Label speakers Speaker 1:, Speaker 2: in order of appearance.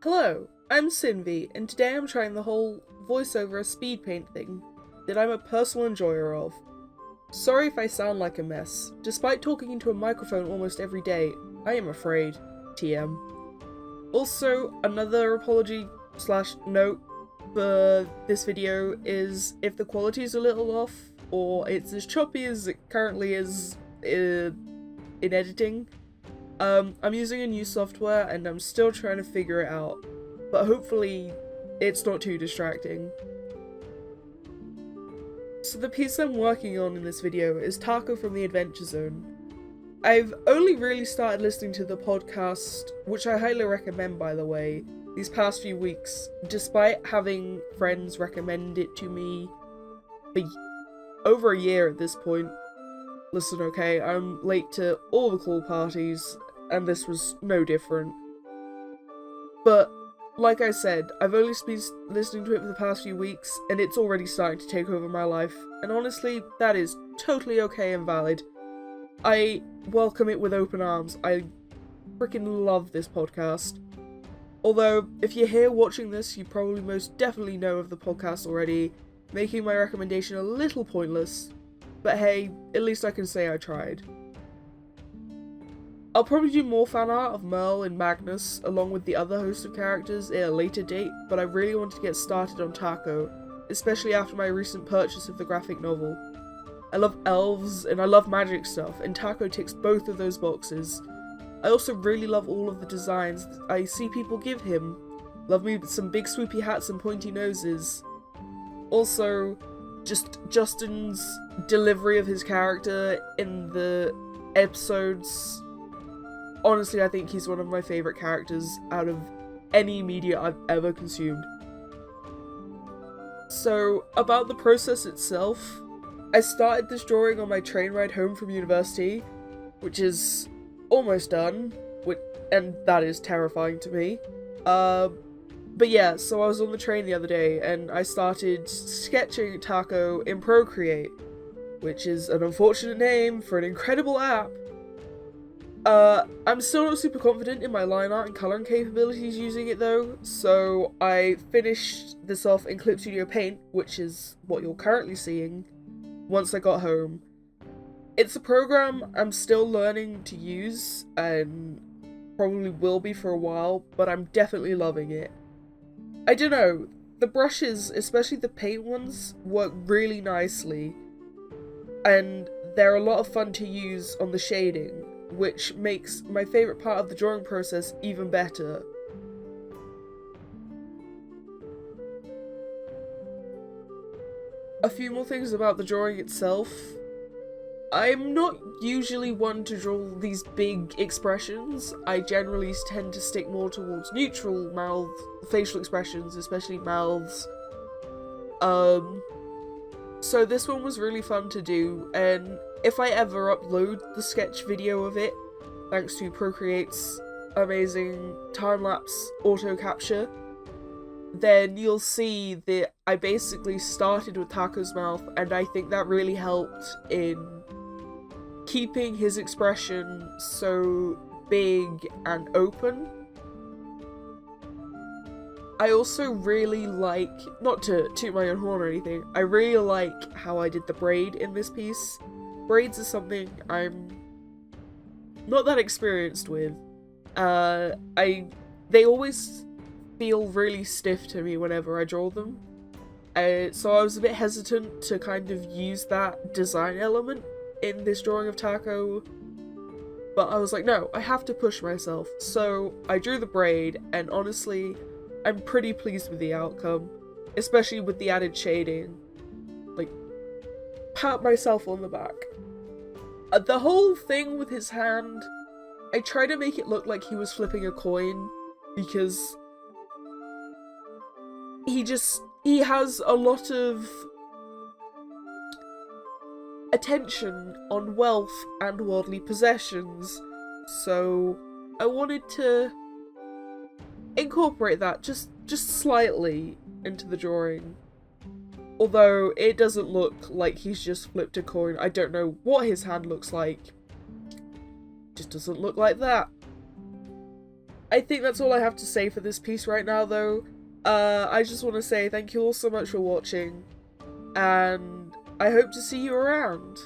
Speaker 1: Hello, I'm Sinvi, and today I'm trying the whole voiceover speed paint thing that I'm a personal enjoyer of. Sorry if I sound like a mess. Despite talking into a microphone almost every day, I am afraid. TM. Also, another apology / note for this video is if the quality is a little off, or it's as choppy as it currently is in editing. I'm using a new software and I'm still trying to figure it out, but hopefully it's not too distracting. So the piece I'm working on in this video is Taako from the Adventure Zone. I've only really started listening to the podcast, which I highly recommend by the way, these past few weeks, despite having friends recommend it to me for over a year at this point. Listen, okay, I'm late to all the cool parties, and this was no different. But, like I said, I've only been listening to it for the past few weeks, and it's already starting to take over my life, and honestly, that is totally okay and valid. I welcome it with open arms. I freaking love this podcast. Although, if you're here watching this, you probably most definitely know of the podcast already, making my recommendation a little pointless. But hey, at least I can say I tried. I'll probably do more fan art of Merle and Magnus, along with the other host of characters at a later date, but I really wanted to get started on Taako, especially after my recent purchase of the graphic novel. I love elves, and I love magic stuff, and Taako ticks both of those boxes. I also really love all of the designs that I see people give him. Love me with some big swoopy hats and pointy noses. Also, just Justin's delivery of his character in the episodes. Honestly, I think he's one of my favourite characters out of any media I've ever consumed. So, about the process itself, I started this drawing on my train ride home from university, which is almost done, and that is terrifying to me. But yeah, so I was on the train the other day, and I started sketching Taako in Procreate, which is an unfortunate name for an incredible app. I'm still not super confident in my line art and colouring capabilities using it though, so I finished this off in Clip Studio Paint, which is what you're currently seeing, once I got home. It's a program I'm still learning to use, and probably will be for a while, but I'm definitely loving it. I don't know, the brushes, especially the paint ones, work really nicely, and they're a lot of fun to use on the shading, which makes my favourite part of the drawing process even better. A few more things about the drawing itself. I'm not usually one to draw these big expressions. I generally tend to stick more towards neutral facial expressions, especially mouths. So this one was really fun to do, and if I ever upload the sketch video of it, thanks to Procreate's amazing time-lapse auto capture, then you'll see that I basically started with Taako's mouth, and I think that really helped in keeping his expression so big and open. I also really like, not to toot my own horn or anything, I really like how I did the braid in this piece. Braids is something I'm not that experienced with. They always feel really stiff to me whenever I draw them. So I was a bit hesitant to kind of use that design element in this drawing of Taako, but I was like, no, I have to push myself. So I drew the braid, and honestly, I'm pretty pleased with the outcome, especially with the added shading. Like, pat myself on the back. The whole thing with his hand, I tried to make it look like he was flipping a coin, because he has a lot of attention on wealth and worldly possessions, so I wanted to incorporate that just slightly into the drawing. Although it doesn't look like he's just flipped a coin. I don't know what his hand looks like. Just doesn't look like that. I think that's all I have to say for this piece right now, though. I just want to say thank you all so much for watching, and I hope to see you around.